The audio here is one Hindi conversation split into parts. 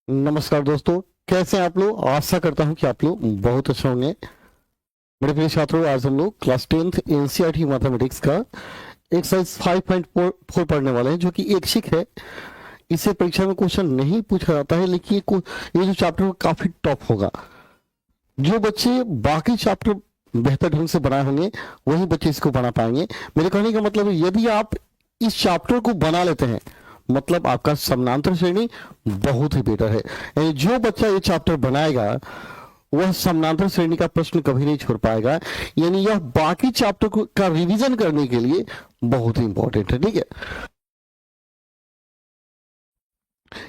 नमस्कार दोस्तों, कैसे हैं आप लोग। आशा करता हूं कि आप लोग बहुत अच्छे होंगे। मेरे प्रिय छात्रों, आज हम लोग क्लास 10th एनसीईआरटी मैथमेटिक्स का एक्सरसाइज 5.4 पढ़ने वाले हैं, जो कि ऐच्छिक है। इससे परीक्षा में क्वेश्चन नहीं पूछा जाता है, लेकिन ये जो चैप्टर काफी टफ होगा। जो बच्चे बाकी चैप्टर बेहतर ढंग से बनाए होंगे वही बच्चे इसको बना पाएंगे। मेरे कहने का मतलब है, यदि आप इस चैप्टर को बना लेते हैं मतलब आपका समानांतर श्रेणी बहुत ही बेटर है। यानी जो बच्चा ये चैप्टर बनाएगा वह समानांतर श्रेणी का प्रश्न कभी नहीं छोड़ पाएगा। यानी यह बाकी चैप्टर का रिवीजन करने के लिए बहुत ही इंपॉर्टेंट है। ठीक है,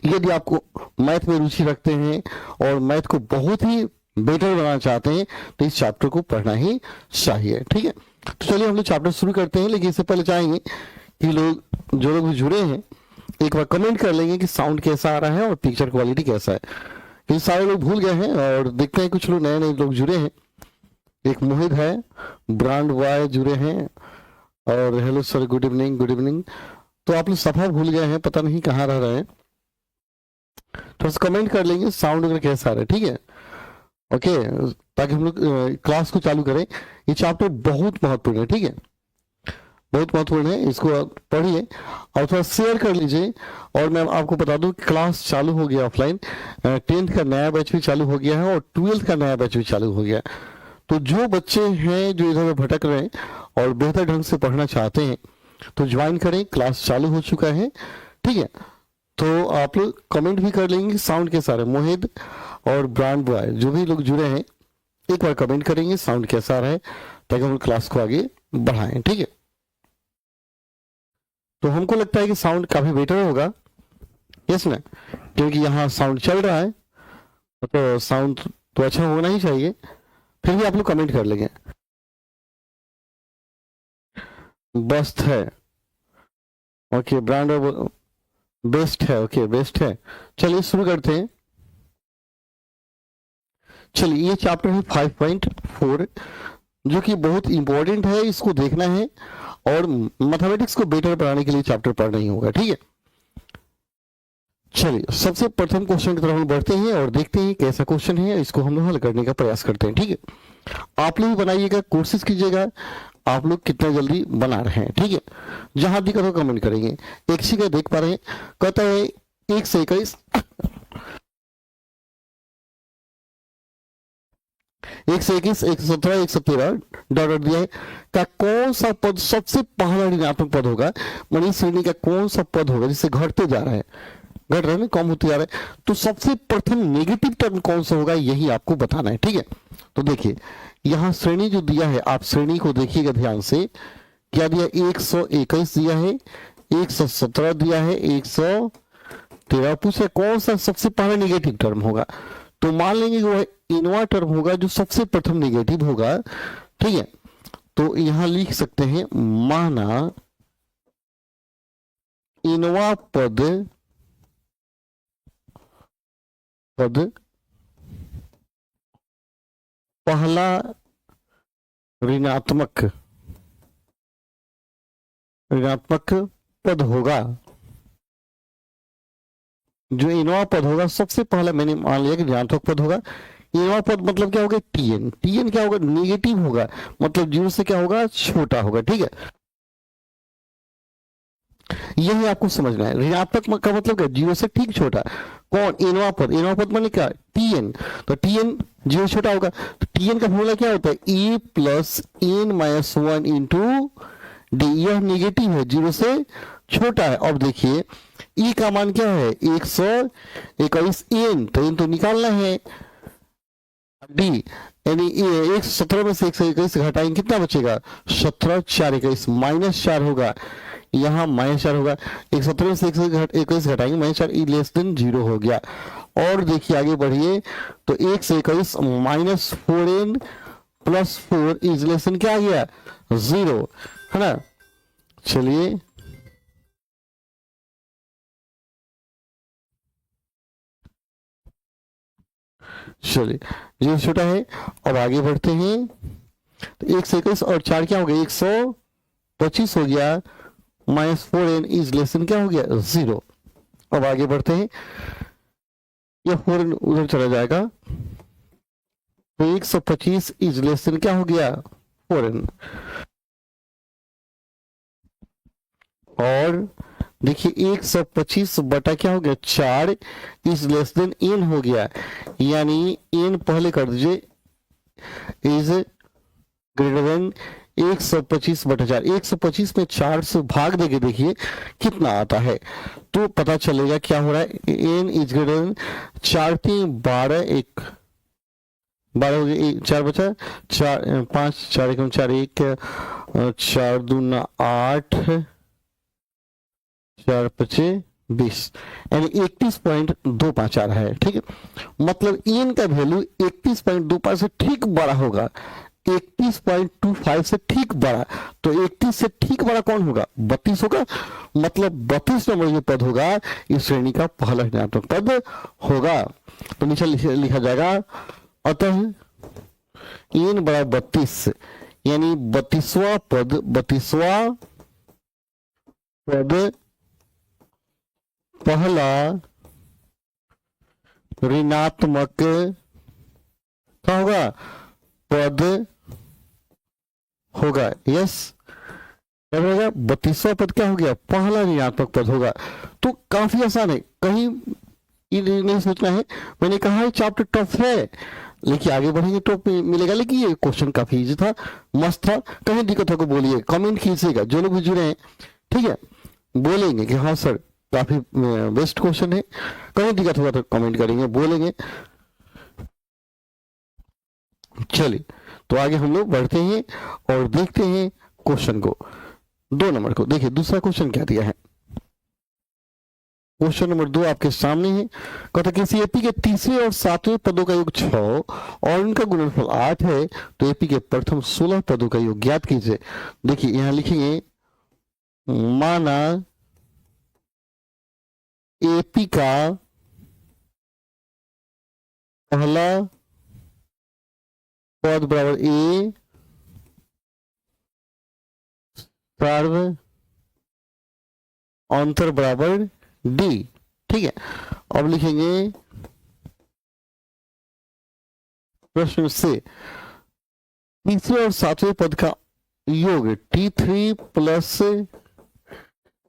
यदि आपको मैथ में रुचि रखते हैं और मैथ को बहुत ही बेटर बनाना चाहते हैं तो इस चैप्टर को पढ़ना ही चाहिए। ठीक है, तो चलिए हम लोग चैप्टर शुरू करते हैं। लेकिन इससे पहले चाहेंगे कि जो लोग भी जुड़े हैं एक बार कमेंट कर लेंगे कि साउंड कैसा आ रहा है और पिक्चर क्वालिटी कैसा है, क्योंकि सारे लोग भूल गए हैं और देखते हैं कुछ लोग नए नए लोग जुड़े हैं। एक मोहित है, ब्रांड वाय जुड़े हैं और hello sir, good evening good evening. तो आप लोग सफा भूल गए हैं, पता नहीं कहाँ रह रहे हैं। थोड़ा सा कमेंट कर लेंगे साउंड वगैरह कैसा आ रहा है। ठीक है, ओके, ताकि हम लोग क्लास को चालू करें। ये चैप्टर बहुत महत्वपूर्ण है। ठीक है, बहुत महत्वपूर्ण है, इसको पढ़िए और थोड़ा शेयर कर लीजिए। और मैं आपको बता दूं क्लास चालू हो गया ऑफलाइन। 10th का नया बैच भी चालू हो गया है और 12th का नया बैच भी चालू हो गया है। तो जो बच्चे हैं जो इधर भटक रहे हैं और बेहतर ढंग से पढ़ना चाहते हैं तो ज्वाइन करें, क्लास चालू हो चुका है। ठीक है, तो आप लोग कमेंट भी कर लेंगे साउंड के सारे। मोहित और ब्रांड बॉय जो भी लोग जुड़े हैं एक बार कमेंट करेंगे साउंड कैसा आ रहा है, ताकि हम क्लास को आगे बढ़ाएं। ठीक है, तो हमको लगता है कि साउंड काफी बेटर होगा, यस ना, क्योंकि यहाँ साउंड चल रहा है तो साउंड तो अच्छा होना ही चाहिए। फिर भी आप लोग कमेंट कर लेंगे। बेस्ट है, ओके, ब्रांड बेस्ट है, ओके बेस्ट है। चलिए शुरू करते हैं। चलिए ये चैप्टर है 5.4, जो कि बहुत इंपॉर्टेंट है, इसको देखना है और मैथमेटिक्स को बेटर बनाने के लिए चैप्टर पढ़ना ही होगा। ठीक है, चलिए सबसे प्रथम क्वेश्चन की तरफ हम बढ़ते हैं और देखते हैं कैसा क्वेश्चन है, इसको हम लोग हल करने का प्रयास करते हैं। ठीक है, आप लोग बनाइएगा, कोशिश कीजिएगा आप लोग कितना जल्दी बना रहे हैं। ठीक है, जहां दिक्कत हो कमेंट करेंगे। एक सी का देख पा रहे हैं, कहता है 1 से 21 1 से 21 117 117 डॉट दिया है का कौन सा पद सबसे पहला ऋणात्मक पद होगा। मनी श्रेणी का कौन सा पद होगा जिससे घटते जा रहा है, घट रहा है, कम होते जा रहा है। तो सबसे प्रथम नेगेटिव टर्म कौन सा होगा यही आपको बताना है। ठीक है, तो देखिए यहाँ श्रेणी जो दिया है, आप श्रेणी को देखिएगा ध्यान से। क्या दिया, 121 दिया है, 117 दिया है, 113 पूछे कौन सा सबसे पहला निगेटिव टर्म होगा। तो मान लेंगे कि वह इनवा टर्म होगा जो सबसे प्रथम निगेटिव होगा। ठीक है, तो यहां लिख सकते हैं माना इनवा पद पहला ऋणात्मक पद होगा। जो इनवा पद होगा सबसे पहला, मैंने मान लिया कि ऋणात्मक पद होगा। इनवा पद मतलब क्या होगा, टीएन। टीएन क्या होगा, नेगेटिव होगा, मतलब जीरो से क्या होगा, छोटा होगा। ठीक है, यही आपको समझना है। ऋणात्मक का मतलब क्या, जीरो से ठीक छोटा। कौन, इनवा पद। इनवा पद माने क्या, टीएन। तो टीएन जीरो छोटा होगा। तो टीएन का फॉर्मूला क्या होता है, a plus n minus 1 into d. यह निगेटिव है, जीरो से छोटा है। अब देखिए ई का मान क्या है, 121 एन, तो एन तो निकालना है। डी यानी 117 में से 121 घटाएंगे कितना बचेगा, 17, 4 21 -4 होगा। यहाँ -4 होगा। 117 में से 121 घटाएंगे -4, ई लेस देन 0 हो गया। और देखिए आगे बढ़िए, तो 1 से 21 -4n plus 4 is less than क्या आ गया, 0, है ना। चलिए चलिए, ये छोटा है। अब आगे बढ़ते हैं, तो 1 से 21 और 4 क्या हो गया, 125 हो गया। -4n इज लेस देन क्या हो गया, 0। अब आगे बढ़ते हैं, ये 4n उधर चला जाएगा, तो 125 इज लेस देन क्या हो गया 4n। और देखिए 125 बटा क्या हो गया 4 इज लेस देन n हो गया, यानी n पहले कर दीजिए इज ग्रेटर देन 125 बटा 4। 125 में 4 से भाग देके देखिए कितना आता है, तो पता चलेगा क्या हो रहा है। n इज ग्रेटर देन 4 3 12, 12 हो गया, 4 बचा 4 5 4 1 4 1 4 दूना 8 4 पचे 20, यानी 31.25 आ रहा है। ठीक है, मतलब n का वैल्यू 31.25 से ठीक बड़ा होगा, 31.25 से ठीक बड़ा। तो 31 से ठीक बड़ा कौन होगा 32 होगा, मतलब 32 नंबर जो पद होगा इस श्रेणी का पहला ऋणात्मक पद होगा। तो नीचे लिखा जाएगा अतः n बड़ा 32, यानी 32वां पद पहला ऋणात्मक क्या होगा पद होगा। यस, क्या रहेगा 32वां पद क्या हो गया पहला ऋणात्मक पद होगा। तो काफी आसान है, कहीं नहीं सोचना है। मैंने कहा है चैप्टर टफ है, लेकिन आगे बढ़ेंगे तो मिलेगा। लेकिन ये क्वेश्चन काफी इजी था, मस्त था। कहीं दिक्कत होगा बोलिए, कमेंट कीजिएगा जो लोग भी जुड़े हैं। ठीक है, बोलेंगे कि हाँ सर काफी बेस्ट क्वेश्चन है, कहीं दिक्कत होगा तो कमेंट करेंगे, बोलेंगे। चलिए, तो आगे हम लोग बढ़ते हैं और देखते हैं क्वेश्चन को, 2 नंबर को। देखिए दूसरा क्वेश्चन क्या दिया है। क्वेश्चन नंबर 2 आपके सामने है। कहता किसी एपी के तीसरे और सातवें पदों का योग 6 और उनका गुणनफल 8 है, तो एपी के प्रथम 16 पदों का योग ज्ञात कीजिए। देखिए यहां लिखेंगे माना एपी का पहला पद बराबर ए सार्व अंतर बराबर डी। ठीक है, अब लिखेंगे प्रश्न से तीसरे और सातवें पद का योग T3 plus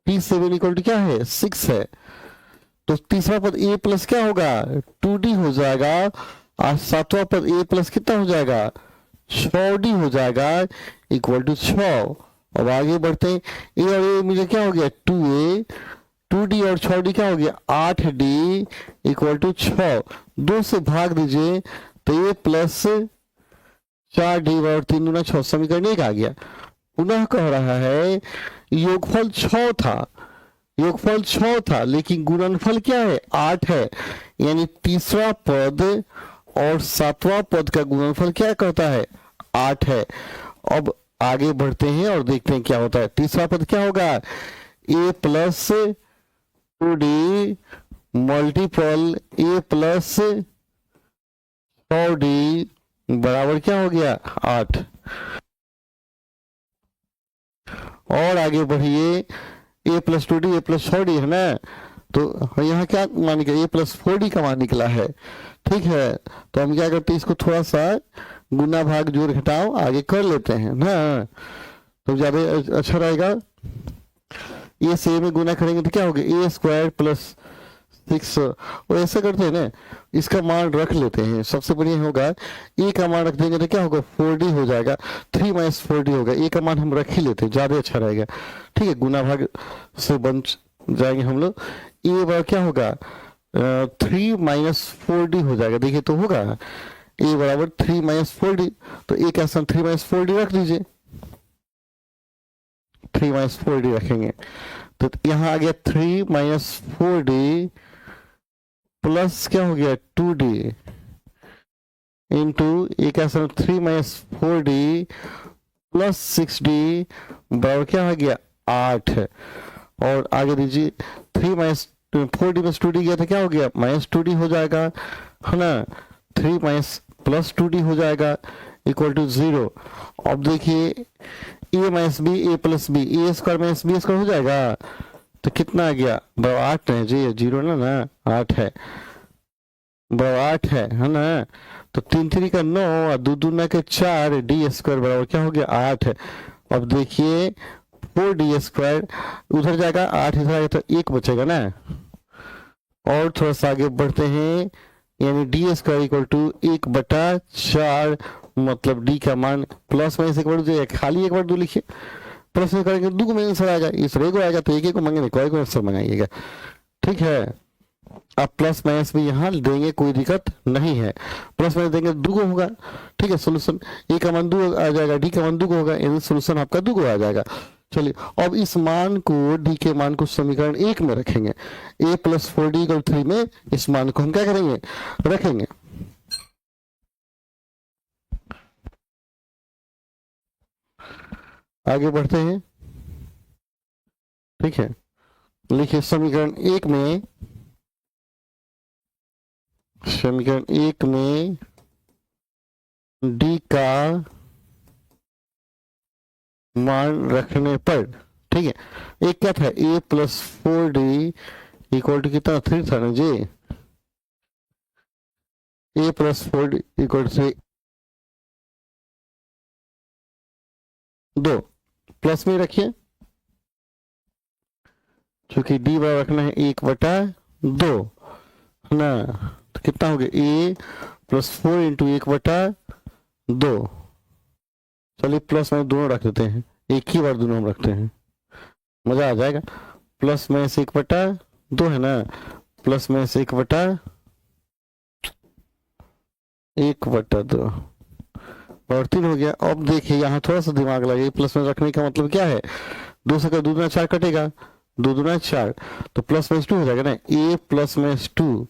T7 equal to क्या है 6 है। तो तीसरा पद a प्लस क्या होगा 2d हो जाएगा, और सातवां पद a प्लस कितना हो जाएगा 6d हो जाएगा इक्वल टू 6। अब आगे बढ़ते हैं, a और a मुझे क्या हो गया 2a, 2d और 6d क्या हो गया 8d इक्वल टू 6। 2 से भाग दीजिए तो a प्लस 4d और 3 दूना 6 समीकरण 1 आ गया। पुनः कह रहा है योगफल 6 था लेकिन गुणनफल क्या है 8 है, यानी तीसरा पद और सातवां पद का गुणनफल क्या कहता है 8 है। अब आगे बढ़ते हैं और देखते हैं क्या होता है। तीसरा पद क्या होगा a plus 2d multiple a plus 6d बराबर क्या हो गया 8। और आगे बढ़िए a plus 2d a plus 6d है ना, तो यहाँ क्या मान निकला a प्लस 4d का मान निकला है। ठीक है, तो हम क्या करते हैं इसको थोड़ा सा गुना भाग जोड़ घटाओ आगे कर लेते हैं ना, तो ज्यादा अच्छा रहेगा। ये से में गुना करेंगे तो क्या होगा a स्क्वायर प्लस 6, वो ऐसा करते हैं ना, इसका मान रख लेते हैं। सबसे बढ़िया होगा a का मान रख देंगे तो क्या होगा 4d हो जाएगा, 3 माइनस 4d होगा। a का मान हम रख ही लेते हैं, ज्यादा अच्छा रहेगा। ठीक है, गुना भाग से बन जाएंगे हम लोग। a बराबर क्या होगा 3 माइनस 4d हो जाएगा। देखिए तो होगा a बराबर 3 माइनस 4d, तो a का स्थान 3 माइनस 4d रख दीजिए, 3 माइनस 4d रखेंगे तो यहाँ आ गया 3 माइनस 4d प्लस क्या हो गया 2d इंटू एक 3 माइनस 4d प्लस 6d बराबर क्या हो गया 8। और आगे दीजिए 3 माइनस 4d में 2d गया था क्या हो गया माइनस 2d हो जाएगा है ना, 3 माइनस प्लस 2d हो जाएगा इक्वल टू 0। अब देखिए a minus B a plus B A square minus B square हो जाएगा, तो कितना आ गया 8 है जी, 0 ना 8 है। बराबर 8 है ना। तो 3 3 का 9 और 2 दूना के 4, डी स्क्वायर बराबर क्या हो गया 8 है। अब देखिए 4d² उधर जाएगा, 8 इधर आएगा तो 1 बचेगा ना। और थोड़ा सा आगे बढ़ते हैं, यानी d² इक्वल टू 1/4, मतलब d का मान प्लस माइनस 1/2, खाली 1/2 लिखिए। प्लस में करेंगे 2 को में आंसर आएगा, इस रे को आएगा तो 1 1 को मांगेंगे, कोई को आंसर मंगाइएगा। ठीक है, आप प्लस माइनस भी यहाँ देंगे, कोई दिक्कत नहीं है। प्लस माइनस देंगे 2 को होगा। ठीक है, सोल्यूशन ए का मान 2 आ जाएगा, डी का मान 2 को होगा, यानी सोल्यूशन आपका 2 को आ जाएगा। चलिए अब इस मान को, डी के मान को समीकरण 1 में रखेंगे। a + 4d = 3 में इस मान को हम क्या करेंगे, रखेंगे। आगे बढ़ते हैं। ठीक है, लिखिए समीकरण 1 में, समीकरण 1 में डी का मान रखने पर, ठीक है, एक क्या था a + 4d = कितना 3 था ना जी। a + 4d = 2, प्लस में रखिए क्योंकि डी बराबर रखना है 1/2 है ना। तो कितना हो गया a + 4 × 1/2। चलिए प्लस में दोनों रख देते हैं, एक ही बार दोनों हम रखते हैं, मजा आ जाएगा। प्लस में से 1/2 है ना, प्लस में से 1/2 और 3 हो गया। अब देखिए यहाँ थोड़ा सा दिमाग लगे, प्लस में रखने का मतलब क्या है, 2 से 2 दूना 4 कटेगा, 2 दूना 4, तो प्लस में 2 हो जाएगा ना, a + 2,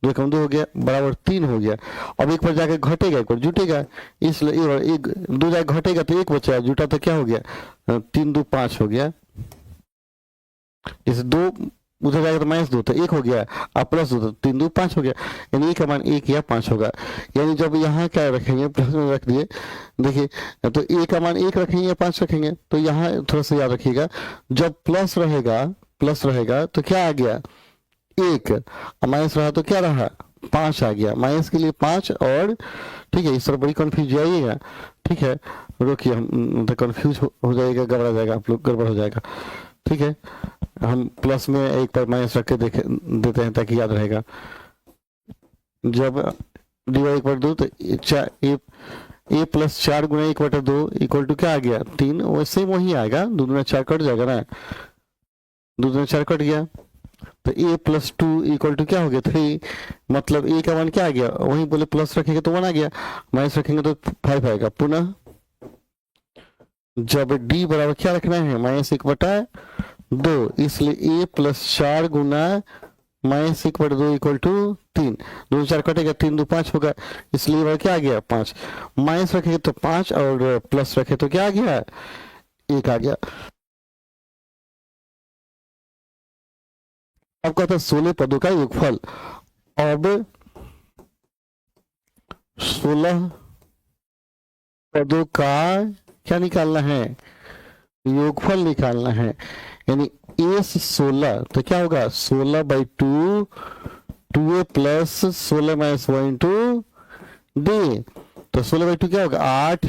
2 कम 2 हो गया बराबर 3 हो गया। अब एक बार जाके घटेगा, एक बार जुटेगा, इसलिए एक 2 जाके घटेगा तो 1 बचा, जुटा तो क्या हो गया 3 2 5 हो गया। जैसे 2 उधर जाएगा तो -2 तो 1 हो गया, अब +2 तो 3 2 5 हो गया, यानी a का मान 1 या 5 होगा। यानी जब यहाँ क्या रखेंगे, प्लस में रख दिए, देखिए तो a का मान 1 रखेंगे या 5 रखेंगे, तो यहाँ थोड़ा सा याद रखिएगा, जब प्लस रहेगा तो क्या आ गया 1, माइनस रहा तो क्या रहा 5 आ गया, माइनस के लिए 5 और, ठीक है, इस तरह बड़ी कंफ्यूज जाइएगा। ठीक है, रोकिए, हम कंफ्यूज हो जाएगा, घबरा जाएगा आप लोग, गड़बड़ हो जाएगा। ठीक है, हम प्लस में एक बार माइनस रख के देते हैं ताकि याद रहेगा। जब डिवाइड 1/2 तो a + 4 × 1/2 = क्या आ गया 3, वैसे वही आएगा, 2 दूना 4 कट जाएगा ना, 2 दूना 4 कट गया, तो a + 2 = क्या हो गया 3, मतलब a का मान क्या आ गया, वहीं बोले प्लस रखेंगे तो 1 आ गया, माइनस रखेंगे तो 5 आएगा। पुनः जब d बराबर क्या रखना है -1/2, इसलिए a + 4 × -1/2 = 3, 2 4 कटेगा, 3 2 5 होगा, इसलिए क्या आ गया 5, माइनस रखेंगे तो 5 और प्लस रखे तो क्या आ गया 1 आ गया। अब कहता है 16 पदों का योगफल। अब 16 पदों का क्या निकालना है, योगफल निकालना है, यानी a से 16 तो क्या होगा 16/2, 2a + 16 - 1 × d, तो 16/2 क्या होगा 8,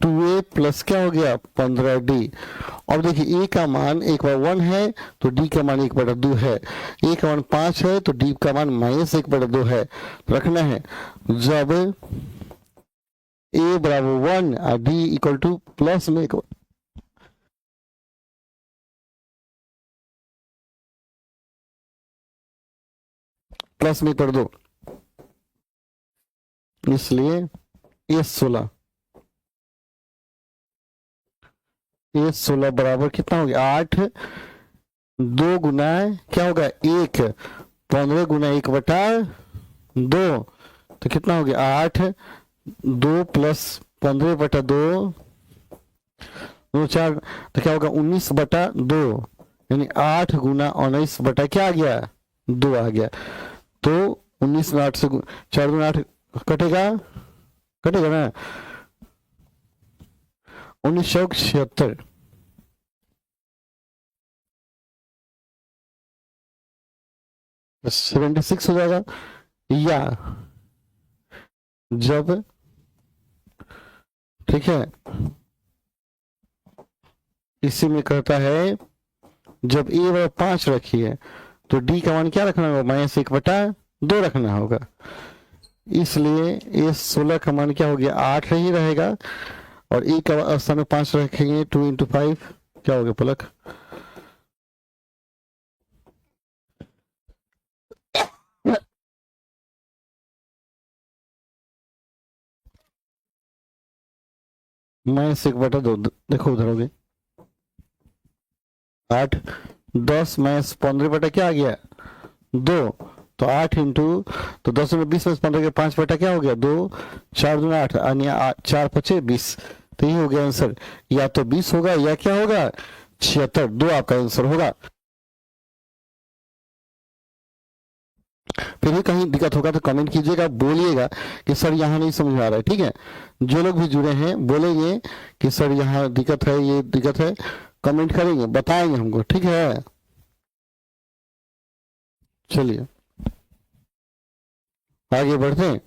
2a + क्या हो गया 15d। अब देखिए a का मान 1/1 है तो d का मान 1/2 है, a का मान 5 है तो d का मान -1/2 है। रखना है जब a बराबर 1 और d = प्लस में कर दो, इसलिए a 16 बराबर कितना हो गया 8, 2 गुना क्या होगा 1, 15 × 1/2, तो कितना हो गया 8, 2 + 15/2, 2 4, तो क्या होगा 19/2, यानी 8 × 19 क्या आ गया 2 आ गया। तो 19 में 8 से 4 × 8 कटेगा, कटेगा ना, 1976 76 हो जाएगा। या जब, ठीक है, इसी में कहता है जब ए बराबर 5 रखी है तो डी का मान क्या रखना होगा, -1/2 रखना होगा। इसलिए ये 16 का मान क्या हो गया, 8 ही रहेगा, और ए का स्थान में 5 रखेंगे, 2 × 5 क्या हो गया पलक, -1/2। देखो उधर हो गए 8, 10 -15 बटा क्या आ गया 2, तो 8 इंटू, तो 10 में 20 में 15 के 5 बटा क्या हो गया 2, 4 दूना 8, 4 5 20, तो ये हो गया आंसर, या तो 20 होगा या क्या होगा 76, 2 आपका आंसर होगा। फिर भी कहीं दिक्कत होगा तो कमेंट कीजिएगा, बोलिएगा कि सर यहाँ नहीं समझ आ रहा है, ठीक है। जो लोग भी जुड़े हैं बोलेंगे कि सर यहाँ दिक्कत है, ये दिक्कत है, कमेंट करेंगे, बताएंगे हमको, ठीक है। चलिए आगे बढ़ते हैं,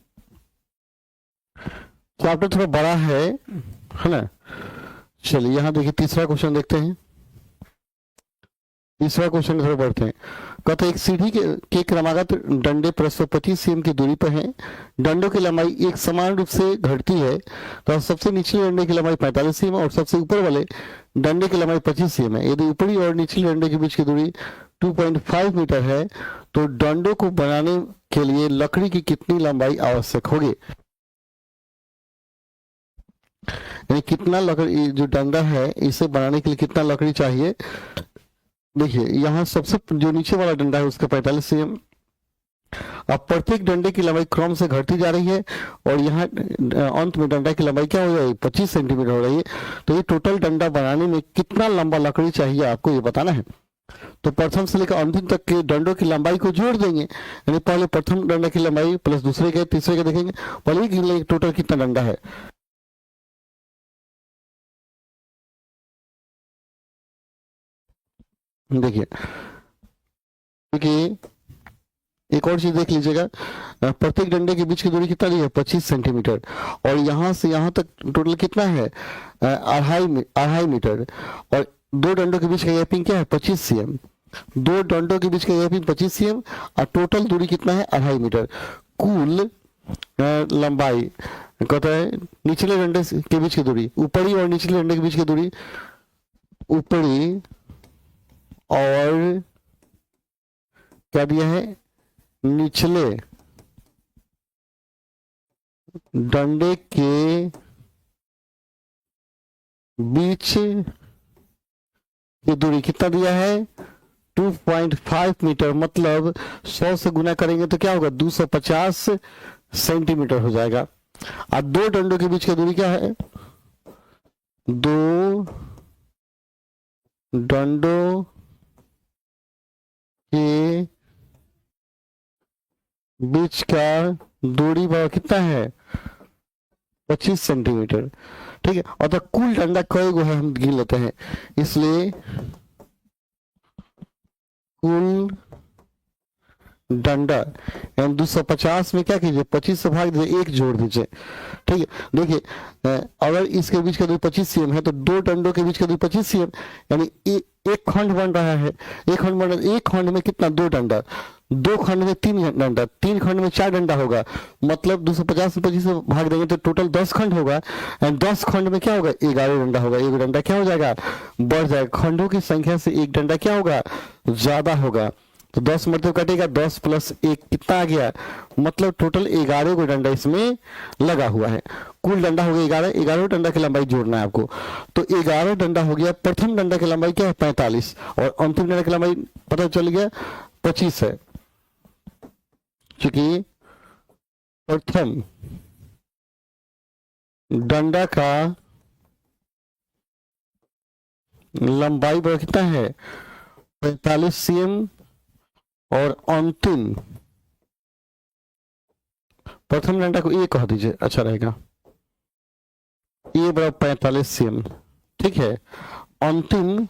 चैप्टर थोड़ा बड़ा है ना। चलिए यहाँ देखिए तीसरा क्वेश्चन देखते हैं। तीसरा क्वेश्चन थोड़ा बढ़ते हैं, कहते एक सीढ़ी के क्रमागत डंडे परस्पर 25 cm की दूरी पर हैं, डंडों की लंबाई एक समान रूप से घटती है, तो सबसे निचले डंडे की लंबाई 45 cm और सबसे ऊपर वाले डंडे की लंबाई 25 cm है। यदि ऊपरी और निचले डंडे के बीच की दूरी 2.5 मीटर है तो डंडों को बनाने के लिए लकड़ी की कितनी लंबाई आवश्यक होगी, यानी कितना लकड़ी, जो डंडा है इसे बनाने के लिए कितना लकड़ी चाहिए। देखिए यहाँ सबसे जो नीचे वाला डंडा है उसका 45 cm, अब प्रत्येक डंडे की लंबाई क्रम से घटती जा रही है और यहाँ अंत में डंडा की लंबाई क्या हो जाएगी 25 सेंटीमीटर हो रही है, तो ये टोटल डंडा बनाने में कितना लंबा लकड़ी चाहिए आपको ये बताना है। तो प्रथम से लेकर अंतिम तक के डंडों की लंबाई को जोड़ देंगे, यानी पहले प्रथम डंडे की लंबाई प्लस दूसरे के तीसरे के देखेंगे, पहले टोटल कितना डंडा है। देखिए क्योंकि एक और चीज देख लीजिएगा, प्रत्येक डंडे के बीच की दूरी कितना दी है 25 सेंटीमीटर, और यहाँ से यहाँ तक टोटल कितना है 2.5 मीटर, और दो डंडों के बीच का गैपिंग क्या है 25 cm, दो डंडों के बीच का गैपिंग 25 cm और टोटल दूरी कितना है 2.5 मीटर। कुल लंबाई कहता है निचले डंडे के बीच की दूरी, ऊपरी और निचले डंडे के बीच की दूरी, ऊपरी और क्या दिया है निचले डंडे के बीच की दूरी कितना दिया है 2.5 मीटर, मतलब 100 से गुना करेंगे तो क्या होगा 250 सेंटीमीटर हो जाएगा। अब दो डंडों के बीच की दूरी क्या है, दो डंडों के बीच का दूरी कितना है 25 सेंटीमीटर, ठीक है। और तो कुल डंडा कई गो है हम गिन लेते हैं, इसलिए कुल डंडा 250 में क्या कीजिए 25 से भाग दीजिए, एक जोड़ दीजिए, ठीक है। देखिए अगर इसके बीच का दूरी 25 cm है तो दो डंडों के बीच का दूरी 25 cm, यानी एक खंड बन रहा है, एक खंड बन रहा है, एक खंड में कितना 2 डंडा, दो खंड में 3 डंडा, 3 खंड में 4 डंडा होगा, मतलब 250 में 25 से भाग देंगे तो टोटल 10 खंड होगा, एंड 10 खंड में क्या होगा 11 डंडा होगा, एक डंडा क्या हो जाएगा बढ़ जाएगा, खंडों की संख्या से एक डंडा क्या होगा ज्यादा होगा, तो 10 मतलब कटेगा 10 + 1 कितना आ गया, मतलब टोटल 11 को डंडा इसमें लगा हुआ है। कुल डंडा हो गया 11, 11 डंडा की लंबाई जोड़ना है आपको, तो 11 डंडा हो गया। प्रथम डंडा की लंबाई क्या है 45 और अंतिम डंडा की लंबाई पता चल गया 25 है, क्योंकि प्रथम डंडा का लंबाई बड़ा कितना है 45 cm और अंतिम प्रथम डंडा को ए कह दीजिए, अच्छा रहेगा, ए बड़ा 45 cm, ठीक है। अंतिम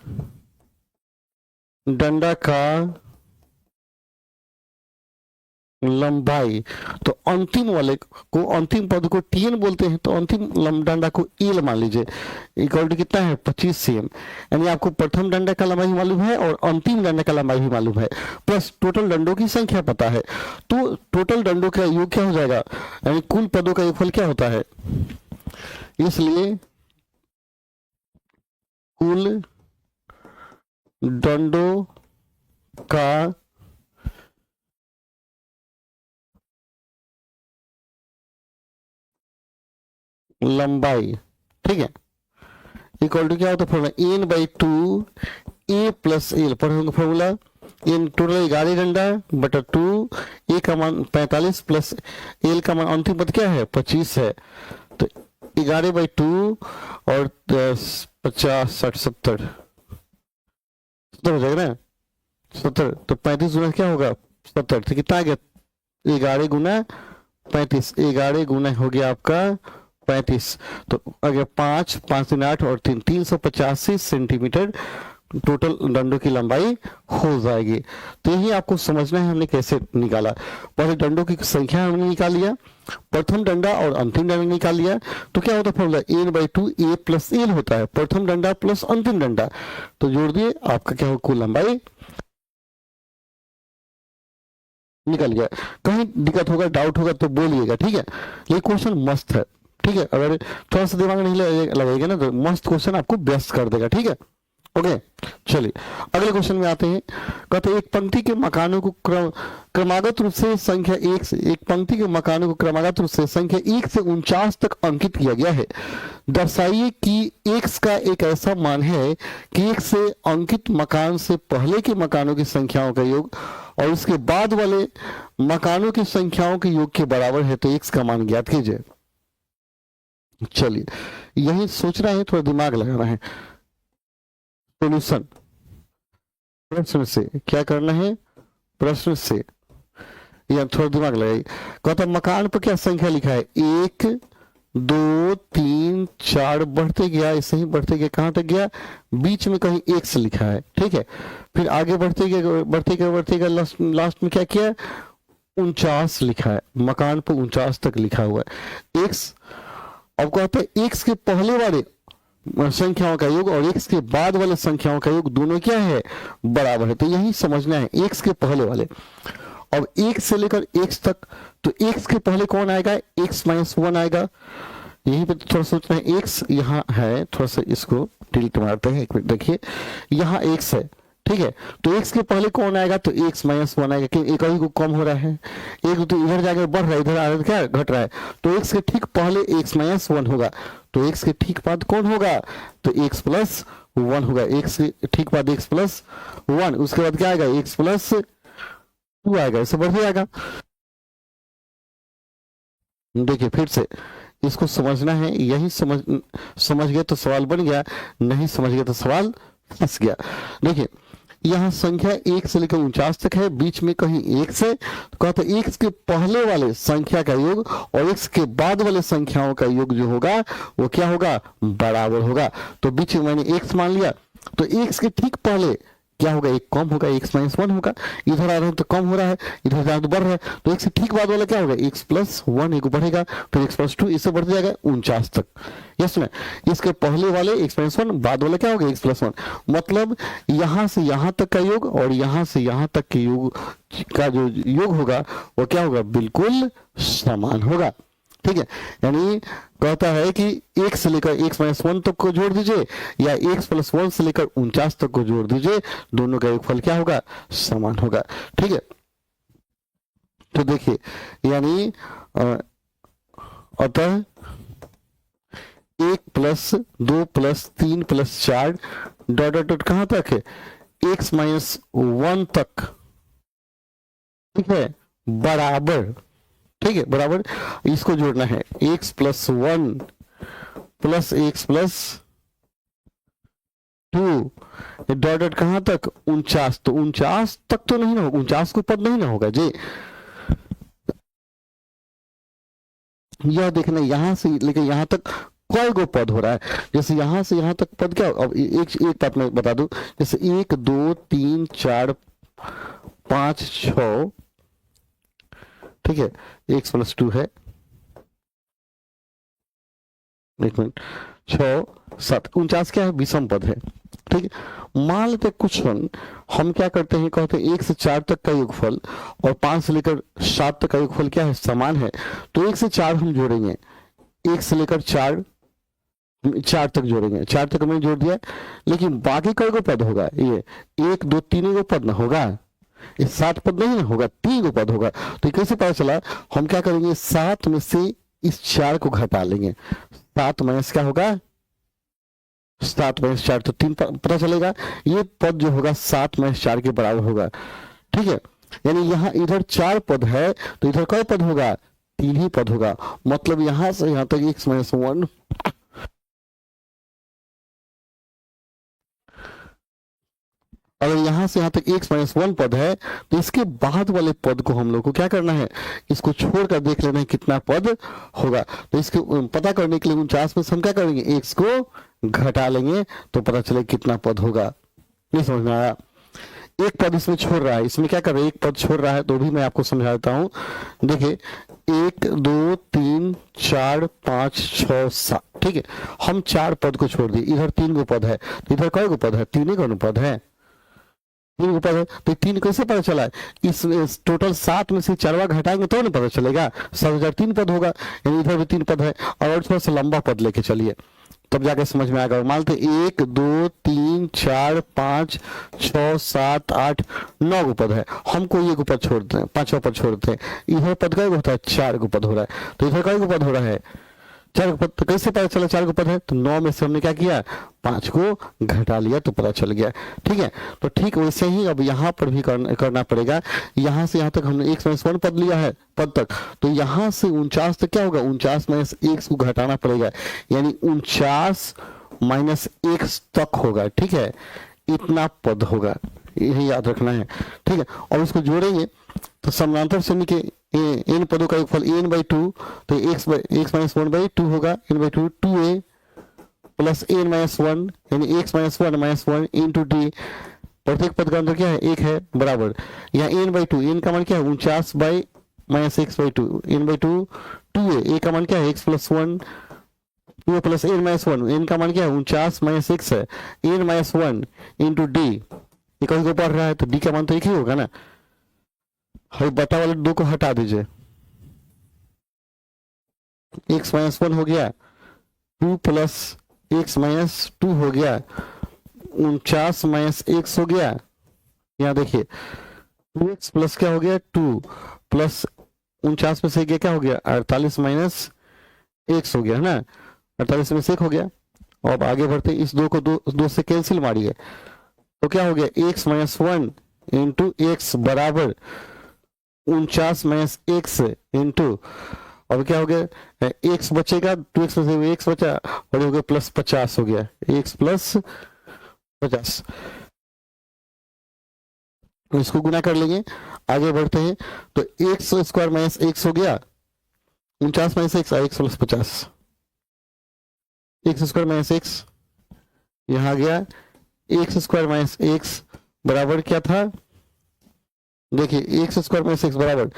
डंडा का लंबाई, तो अंतिम वाले को, अंतिम पद को टीएन बोलते हैं, तो अंतिम डंडा को एल मान लीजिए। इक्वल टू कितना है 25 cm, यानी आपको प्रथम डंडा का लंबाई मालूम है और अंतिम डंडा का लंबाई भी मालूम है, प्लस टोटल डंडों की संख्या पता है, तो टोटल डंडों का योग क्या हो जाएगा, यानी कुल पदों का योगफल क्या होता है, इसलिए कुल डंडों का लंबाई, ठीक है, इक्वल टू क्या होता है formula n/2 a plus L, पढ़ोगे फॉर्मूला, एन टोटल 11 डंडा बटा 2, ए का मान 45 प्लस एल का मान अंतिम पद क्या है 25 है, तो 11/2 और 50 60 70 हो जाएगा ना, 70, तो 35 गुना क्या होगा 70, तो कितना आ गया 11 गुना 35, 11 गुना हो गया आपका 35, तो अगर 5 5 3 8 और 3 385 सेंटीमीटर टोटल डंडों की लंबाई हो जाएगी। तो यही आपको समझना है हमने कैसे निकाला, पहले डंडों की संख्या हमने निकाल लिया, प्रथम डंडा और अंतिम डंडा निकाल लिया, तो क्या होता है formula n/2 a plus L होता है, प्रथम डंडा प्लस अंतिम डंडा, तो जोड़ दिए आपका क्या होगा कुल लंबाई निकल गया। कहीं दिक्कत होगा डाउट होगा तो बोलिएगा, ठीक है, ये क्वेश्चन मस्त है, ठीक है, अगर थोड़ा सा दिमाग नहीं लगेगा ना तो मस्त क्वेश्चन आपको व्यस्त कर देगा, ठीक है, ओके। चलिए अगले क्वेश्चन में आते हैं, कहते हैं एक पंक्ति के मकानों को क्रमागत रूप से संख्या एक पंक्ति के मकानों को क्रमागत रूप से संख्या 1 से 49 तक अंकित किया गया है, दर्शाइए कि x का एक ऐसा मान है कि 1 से अंकित मकान से पहले के मकानों की संख्याओं का योग और उसके बाद वाले मकानों की संख्याओं के योग के बराबर है, तो x का मान ज्ञात कीजिए। चलिए यही सोचना है, थोड़ा दिमाग लगाना है, सोल्यूशन प्रश्न से क्या करना है, प्रश्न से या थोड़ा दिमाग लगाइए। कहता मकान पर क्या संख्या लिखा है 1 2 3 4 बढ़ते गया, ऐसे ही बढ़ते गया, कहां तक गया बीच में कहीं x लिखा है, ठीक है, फिर आगे बढ़ते गया लास्ट में क्या किया 49 लिखा है, मकान पर 49 तक लिखा हुआ है x। अब कहते हैं x के पहले वाले संख्याओं का योग और x के बाद वाले संख्याओं का योग दोनों क्या है बराबर है, तो यही समझना है x के पहले वाले। अब 1 से लेकर x तक, तो x के पहले कौन आएगा x-1 आएगा, यहीं पे थोड़ा सोचना है, x यहाँ है, थोड़ा सा इसको डिलीट मारते हैं, एक मिनट देखिए, यहाँ x है, ठीक है, तो x के पहले कौन आएगा तो x-1 आएगा, क्योंकि एक ही को कम हो रहा है, एक तो इधर जाके बढ़ रहा है, इधर आ क्या घट रहा है, तो x के ठीक पहले x-1 होगा, तो x के ठीक बाद कौन होगा तो x+1 होगा, x के ठीक बाद x+1, उसके बाद क्या आएगा x+2 आएगा, ऐसे बढ़ जाएगा। देखिए फिर से इसको समझना है, यही समझ गए तो सवाल बन गया, नहीं समझ गए तो सवाल फंस गया। देखिए यहाँ संख्या 1 से लेकर 49 तक है, बीच में कहीं 1 से, तो कहते हैं x के पहले वाले संख्या का योग और x के बाद वाले संख्याओं का योग जो होगा वो क्या होगा बराबर होगा, तो बीच में मैंने x मान लिया, तो x के ठीक पहले क्या होगा एक कम होगा x-1 होगा, इधर आ रहा है तो कम हो रहा है, इधर जा तो बढ़ रहा है, तो x से ठीक बाद वाला क्या होगा x+1 एक बढ़ेगा, फिर x+2 इससे बढ़ जाएगा 49 तक, यस ना, इसके पहले वाले x-1 बाद वाला क्या होगा x+1, मतलब यहां से यहां तक का योग और यहां से यहां तक के योग का जो योग होगा वो क्या होगा बिल्कुल समान होगा, ठीक है, यानी कहता है कि 1 से लेकर x-1 तक को जोड़ दीजिए या x+1 से लेकर 49 तक को जोड़ दीजिए, दोनों का योगफल क्या होगा समान होगा, ठीक है। तो देखिए यानी अतः 1 + 2 + 3 + 4 डॉट डॉट डॉट कहां तक है x-1 तक, ठीक है, बराबर, ठीक है, बराबर इसको जोड़ना है x+1 + x+2 डॉट डॉट कहां तक 49, तो 49 तक तो नहीं ना होगा, 49 को पद नहीं ना होगा जी, यह देखना यहां से लेकर यहां तक कई गो पद हो रहा है, जैसे यहां से यहां तक पद क्या, अब एक बात मैं बता दूं, जैसे 1 2 3 4 5 6 ठीक है, x प्लस 2 है, एक मिनट, 6 7 49 क्या है, विषम पद है। ठीक है, मान लेते क्वेश्चन हम क्या करते हैं, कहते हैं 1 से 4 तक का योगफल और 5 से लेकर 7 तक का योगफल क्या है, समान है। तो 1 से 4 हम जोड़ेंगे, 1 से लेकर 4 तक जोड़ेंगे, 4 तक हमने जोड़ दिया, लेकिन बाकी कई गो पद होगा, ये 1 2 3 गो पद ना होगा, ये 7 पद नहीं ना होगा, 3 गो पद होगा। तो कैसे पता चला, हम क्या करेंगे, 7 में से इस 4 को घटा लेंगे, 7 माइनस क्या होगा, 7 माइनस 4 तो 3 पता चलेगा, ये पद जो होगा 7 माइनस 4 के बराबर होगा। ठीक है, यानी यहाँ इधर 4 पद है तो इधर कई पद होगा, 3 ही पद होगा। मतलब यहां से यहां तक x माइनस 1, अगर यहां से यहां तक x माइनस 1 पद है तो इसके बाद वाले पद को हम लोग को क्या करना है, इसको छोड़कर देख लेना है कितना पद होगा। तो इसको पता करने के लिए 49 में से हम क्या करेंगे, x को घटा लेंगे तो पता चले कितना पद होगा। नहीं समझ में आया, एक पद इसमें छोड़ रहा है, इसमें क्या कर रहा है, एक पद छोड़ रहा है, तो भी मैं आपको समझा देता हूं। देखिए 1 2 3 4 5 6 7, ठीक है, हम 4 पद को छोड़ दिए, इधर 3 गो पद है, तो इधर कई गो पद है, 3 गो पद है, 3 गो पद है। तो 3 कैसे पता चला है, इस टोटल 7 में से 4 घटाएंगे तो नहीं पता चलेगा, 7,003 पद होगा, यानी इधर भी 3 पद है। और थोड़ा सा लंबा पद लेके चलिए तब जाके समझ में आएगा। मान लेते 1 2 3 4 5 6 7 8 9 गो पद है, हमको ये पद छोड़ते हैं, 5वां पद छोड़ते हैं, इधर पद का होता है 4 गो पद हो रहा है, तो इधर कई गो पद हो रहा है, 4 गो पद। तो कैसे पता चला 4 गो पद है, तो 9 में से हमने क्या किया, 5 को घटा लिया तो पता चल गया। ठीक है, तो ठीक वैसे ही अब यहाँ पर भी करना पड़ेगा। यहाँ से यहाँ तक हमने x माइनस 1 पद लिया है, पद तक, तो यहाँ से 49 तक क्या होगा, 49 माइनस 1 को घटाना पड़ेगा, यानी 49 माइनस 1 तक होगा। ठीक है, इतना पद होगा, यही याद रखना है। ठीक है, और उसको जोड़ेंगे तो समानांतर श्रेणी के n पदों का योगफल n/2, तो x माइनस 1/2 होगा, n/2 2a plus n minus 1, यानी x minus 1 minus 1 into D, प्रत्येक पद का अंतर क्या है, 1 है, बराबर यहाँ n/2, n का मान क्या है 49 by minus x/2, n/2 2a, a का मान क्या है x plus 1 2a plus n minus 1, n का मान क्या है 49 माइनस x है, n minus 1 into D, equal को पढ़ रहा है तो d का मान तो एक ही होगा ना। हर बटा वाले 2 को हटा दीजिए, x माइनस 1 हो गया, 2 प्लस x माइनस 2 हो गया, 49 माइनस x हो गया, यहाँ देखिए 2x प्लस क्या हो गया 2 प्लस 49 में से क्या क्या हो गया 48 माइनस x हो गया, है ना, 48 में से 1 हो गया। अब आगे बढ़ते इस 2 को 2 से कैंसिल मारिए तो क्या हो गया x माइनस 1 इंटू एक्स बराबर 49 माइनस x इंटू, अब क्या हो गया x बचेगा, 2x में से x बचा और हो गया प्लस 50 हो गया, x प्लस 50, तो इसको गुना कर लेंगे। आगे बढ़ते हैं तो एक्स स्क्वायर माइनस एक्स हो गया 49 minus x, x plus 50, x square minus x, यहाँ गया एक्स स्क्वायर माइनस एक्स बराबर क्या था, देखिए एक्स स्क्वायर माइनस एक्स बराबर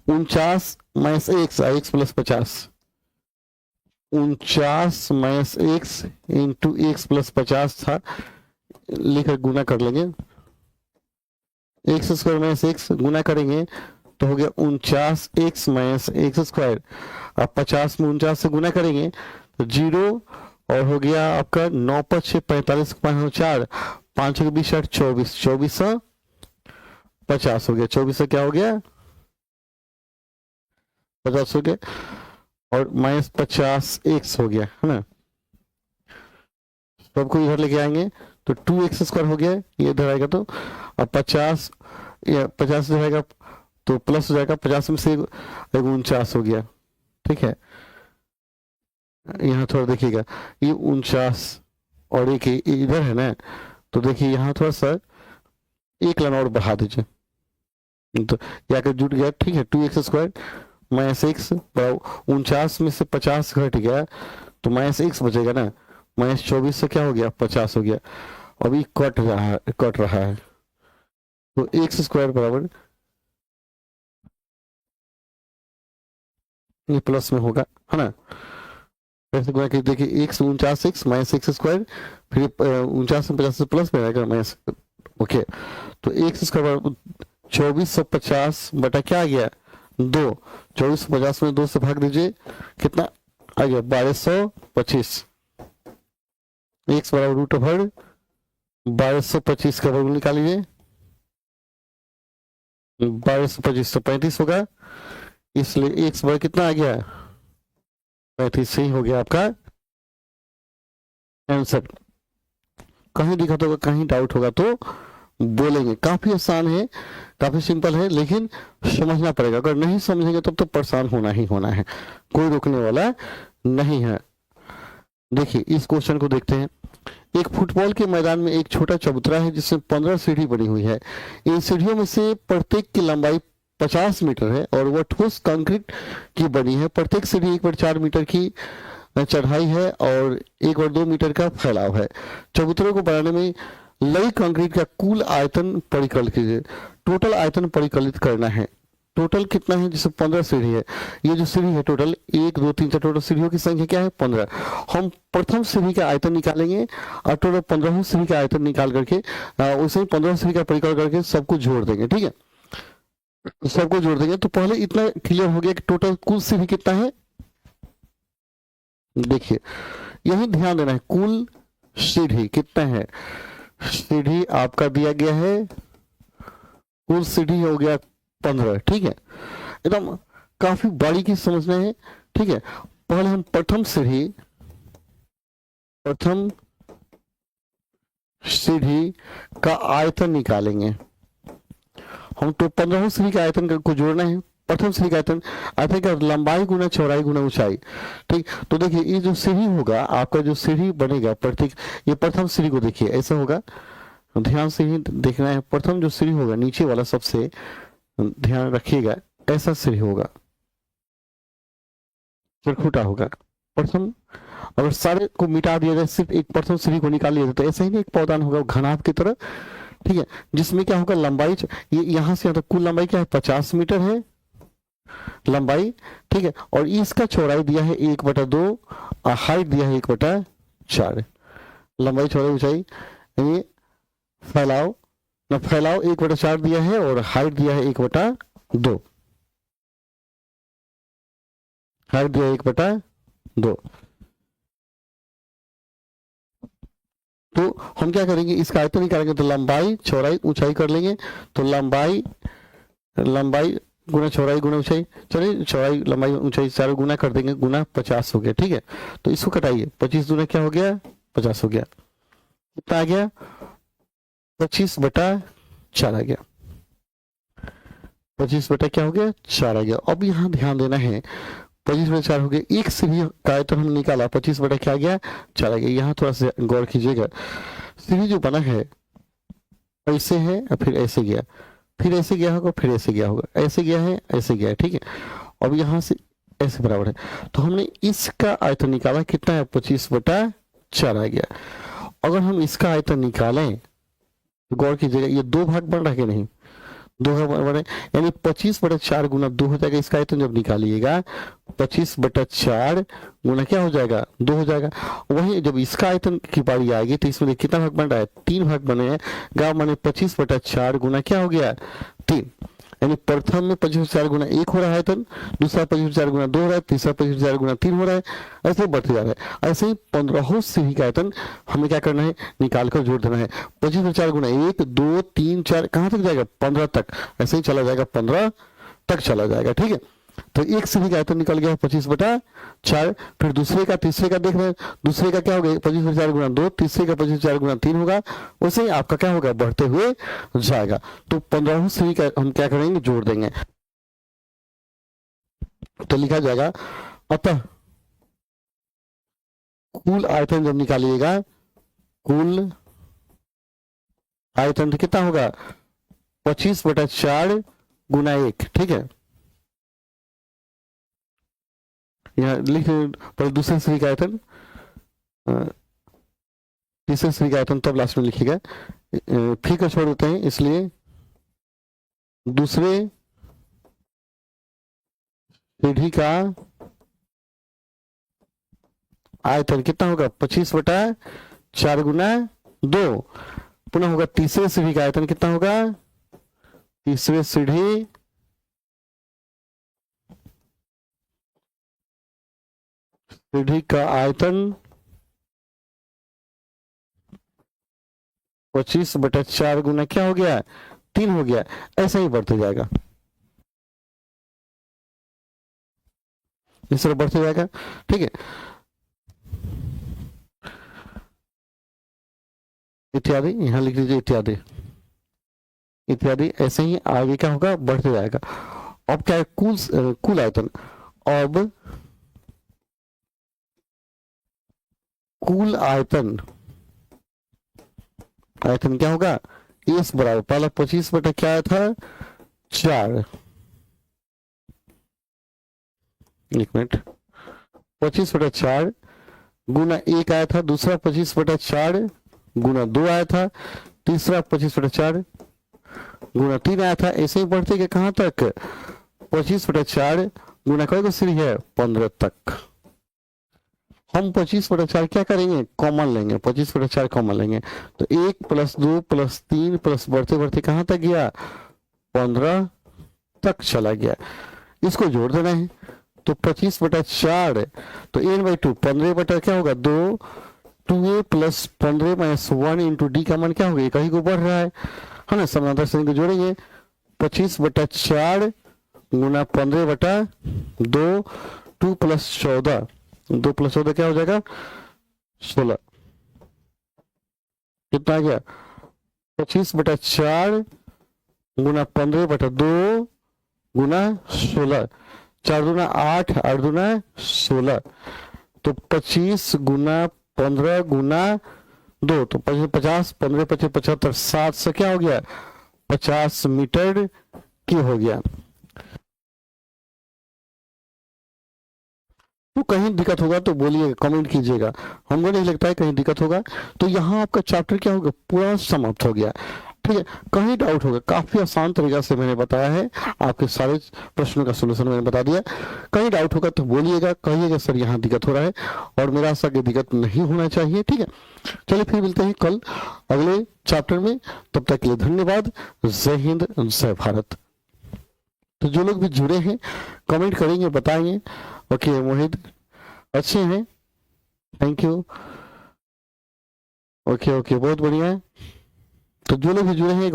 49 minus x, x plus 50, 49 minus x into x plus 50 था, लिखकर गुना कर लेंगे, एक्स स्क्वायर माइनस एक्स गुना करेंगे तो हो गया 49 एक्स माइनस एक्स स्क्वायर, अब 50 में 49 से गुना करेंगे तो 0 और हो गया आपका 9 × 6 45 4 5 के 20 24 24 50 हो गया, 24 से क्या हो गया 50 हो गया और माइनस 50 एक्स हो गया, है ना। सबको इधर लेके आएंगे तो 2x स्क्वायर हो गया, ये इधर आएगा तो अब 50 इधर आएगा तो प्लस हो जाएगा, 50 में से 49 हो गया। ठीक है, यहाँ थोड़ा देखिएगा ये 49 और एक इधर है ना, तो देखिए यहाँ थोड़ा सा एक लाइन और बढ़ा दीजिए तो यहाँ जुट गया। ठीक है, 2x स्क्वायर माइनस एक्स 49 में से 50 घट गया तो माइनस एक्स बचेगा ना, माइनस 24 से क्या हो गया 50 हो गया, अभी कट रहा है तो एक्स स्क्वायर बराबर ये प्लस में होगा, है ना। ऐसे गुणा कर देखिए, 149 माइनस एक्स स्क्वायर, फिर 49 में 50 से प्लस में आएगा माइनस। ओके, तो एक्स स्क्वायर 2450 बटा क्या आ गया 2, 2450 में 2 से भाग दीजिए, कितना आ गया 1225। एक्स बराबर रूट ओवर 1225 का वर्ग निकाल लीजिए, 1225 तो 35 होगा, इसलिए एक्स बराबर कितना आ गया 35 सही हो गया आपका आंसर। कहीं दिक्कत होगा, कहीं डाउट होगा तो बोलेंगे। काफी आसान है, काफी सिंपल है, लेकिन समझना पड़ेगा। अगर नहीं समझेंगे तब तो परेशान होना ही होना है, कोई रोकने वाला नहीं है। देखिए इस क्वेश्चन को देखते हैं। एक फुटबॉल के मैदान में एक छोटा चबूतरा है जिसमें 15 सीढ़ी बनी हुई है। इन सीढ़ियों में से प्रत्येक की लंबाई 50 मीटर है और वह ठोस कंक्रीट की बनी है। प्रत्येक सीढ़ी 1/4 मीटर की चढ़ाई है और 1/2 मीटर का फैलाव है। चबूतरे को बनाने में लई कंक्रीट का कुल आयतन परिकलित कीजिए। टोटल आयतन परिकलित करना है। टोटल कितना है, जैसे 15 सीढ़ी है, ये जो सीढ़ी है टोटल 1 2 3 4, टोटल सीढ़ियों की संख्या क्या है 15। हम प्रथम सीढ़ी का आयतन निकालेंगे और टोटल 15 सीढ़ी का आयतन निकाल करके उसे 15 सीढ़ी का परिकलन करके सबको जोड़ देंगे। ठीक है, सबको जोड़ देंगे। तो पहले इतना क्लियर हो गया कि टोटल कुल सीढ़ी कितना है। देखिए यही ध्यान देना है, कुल सीढ़ी कितना है। सीढ़ी आपका दिया गया है, कुल सीढ़ी हो गया 15। ठीक है, एकदम काफी बारीकी समझना है। ठीक है, पहले हम प्रथम सीढ़ी का आयतन निकालेंगे। हम तो 15 सीढ़ी का आयतन को जोड़ना है। प्रथम सीढ़ी का आयतन का लंबाई गुना चौड़ाई गुना ऊंचाई। ठीक, तो देखिए ये जो सीढ़ी होगा आपका, जो सीढ़ी बनेगा प्रत्येक, ये प्रथम सीढ़ी को देखिए ऐसा होगा, ध्यान से ही देखना है। प्रथम जो सीढ़ी होगा नीचे वाला, सबसे ध्यान रखिएगा, ऐसा सीढ़ी होगा, चरखूटा होगा प्रथम। अगर सारे को मिटा दिया जाए, सिर्फ एक प्रथम सीढ़ी को निकाल लिया जाए, तो ऐसा ही नहीं एक पौधान होगा घनाभ की तरह। ठीक है, जिसमें क्या होगा लंबाई, ये यहाँ से यहाँ तक कुल लंबाई क्या है 50 मीटर है लंबाई। ठीक है, और इसका चौड़ाई दिया है 1/2 और हाइट दिया है 1/4। लंबाई चौड़ाई ऊंचाई यानी फैलाव 1/4 दिया है और हाइट दिया है 1/2, हाइट दिया है 1/2। तो हम क्या करेंगे, इसका आयतन निकालेंगे, तो लंबाई चौड़ाई ऊंचाई कर लेंगे। तो लंबाई गुना चौड़ाई गुना ऊंचाई, चलिए चौड़ाई लंबाई ऊंचाई चारों गुना कर देंगे, गुना 50 हो गया। ठीक है, तो इसको कटाइए, 25 दूना क्या हो गया 50 हो गया। कितना आ गया 25/4 आ गया, 25 बटा क्या हो गया 4 आ गया। अब यहाँ ध्यान देना है, 25/4 हो गया। एक सीढ़ी का आयतन हमने निकाला, 25 बटा क्या आ गया 4 आ गया। यहाँ थोड़ा सा गौर कीजिएगा, सीढ़ी जो बना है ऐसे है और फिर ऐसे गया, फिर ऐसे गया होगा, फिर ऐसे गया होगा, ऐसे गया है, ऐसे गया है। ठीक है, अब यहाँ से ऐसे बराबर है, तो हमने इसका आयतन निकाला, कितना है 25/4 आ गया। अगर हम इसका आयतन निकालें तो गौर कीजिएगा, ये 2 भाग बन रहा है कि नहीं, 2 भाग बन रहे, यानी 25/4 गुना 2 हो जाएगा। इसका आयतन जब निकालिएगा 25/4 गुना क्या हो जाएगा 2 हो जाएगा। वही जब इसका आयतन की बारी आएगी तो इसमें कितना भाग बन रहा है 3 भाग बने हैं। गाँव माने 25/4 गुना क्या हो गया 3, यानी प्रथम में 25/4 गुना 1 हो रहा है आयतन, दूसरा 25/4 गुना 2 हो रहा है, तीसरा 25/4 गुना 3 हो रहा है, ऐसे बढ़ते जा रहा है। ऐसे ही 15 सीढ़ी का आयतन हमें क्या करना है, निकाल कर जोड़ देना है। 25/4 गुना 1 2 3 4 कहाँ तक जाएगा 15 तक, ऐसे ही चला जाएगा 15 तक चला जाएगा। ठीक है, तो एक सीढ़ी का आयतन निकल गया 25/4। फिर दूसरे का तीसरे का देख रहे हैं, दूसरे का क्या होगा 25/4 गुना 2, तीसरे का 25/4 गुना 3 होगा, वैसे ही आपका क्या होगा बढ़ते हुए जाएगा। तो 15 सीढ़ी का हम क्या करेंगे जोड़ देंगे, तो लिखा जाएगा अतः कुल आयतन जब निकालिएगा, कुल आयतन कितना होगा 25/4 गुना 1। ठीक है, यहाँ लिख पर दूसरे सीढ़ी का आयतन, तीसरे सीढ़ी का आयतन तब लास्ट में लिखिएगा, फिर का छोड़ देते हैं, इसलिए दूसरे सीढ़ी का आयतन कितना होगा? 25/4 गुना 2। पुनः होगा तीसरे सीढ़ी का आयतन कितना होगा? तीसरे सीढ़ी का आयतन 25/4 गुना क्या हो गया? 3 हो गया। ऐसा ही बढ़ते जाएगा, इस तरह बढ़ते जाएगा। ठीक है, इत्यादि यहां लिख लीजिए, इत्यादि इत्यादि ऐसे ही आगे क्या होगा? बढ़ते जाएगा। अब क्या है? कुल आयतन। अब कुल आयतन क्या होगा? एस बराबर पहला 25 क्या आया था? 4। एक मिनट, 25/4 गुना 1 आया था, दूसरा 25/4 गुना 2 आया था, तीसरा 25/4 गुना 3 आया था। ऐसे ही बढ़ते गए कहां तक? 25/4 गुना कई को सीढ़ी है? 15 तक। हम 25/4 क्या करेंगे? कॉमन लेंगे, 25/4 कॉमन लेंगे तो 1 + 2 + 3 प्लस बढ़ते बढ़ते कहां तक गया? 15 तक चला गया। इसको जोड़ देना है तो 25/4 तो n/2 15 क्या होगा? 2 2a + 15 - 1 × d का मान क्या होगा? एक ही को बढ़ रहा है ना। समानांतर श्रेणी को जोड़ेंगे 25/4 गुना 15/2 2 + 14 2 + 14 क्या हो जाएगा? 16। कितना आ गया? 25/4 गुना 15/2 गुना 16, 4 दूना 8 8 दूना 16 तो 25 गुना 15 गुना 2 तो 50 15 25 75 7 से क्या हो गया? 50 मीटर की हो गया। तो कहीं दिक्कत होगा तो बोलिए, कमेंट कीजिएगा। हमको नहीं लगता है कहीं दिक्कत होगा। तो यहाँ आपका चैप्टर क्या होगा? पूरा समाप्त हो गया। ठीक है, कहीं डाउट होगा? काफी आसान तरीका से मैंने बताया है, आपके सारे प्रश्नों का सोल्यूशन मैंने बता दिया। कहीं डाउट होगा तो बोलिएगा, कहिएगा सर यहाँ दिक्कत हो रहा है, और मेरा आशा की दिक्कत नहीं होना चाहिए। ठीक है, चलिए फिर मिलते हैं कल अगले चैप्टर में। तब तक के लिए धन्यवाद। जय हिंद, जय भारत। तो जो लोग भी जुड़े हैं कमेंट करेंगे, बताएंगे। ओके मोहित अच्छे हैं, थैंक यू। ओके बहुत बढ़िया है। तो जो लोग भी जुड़े हैं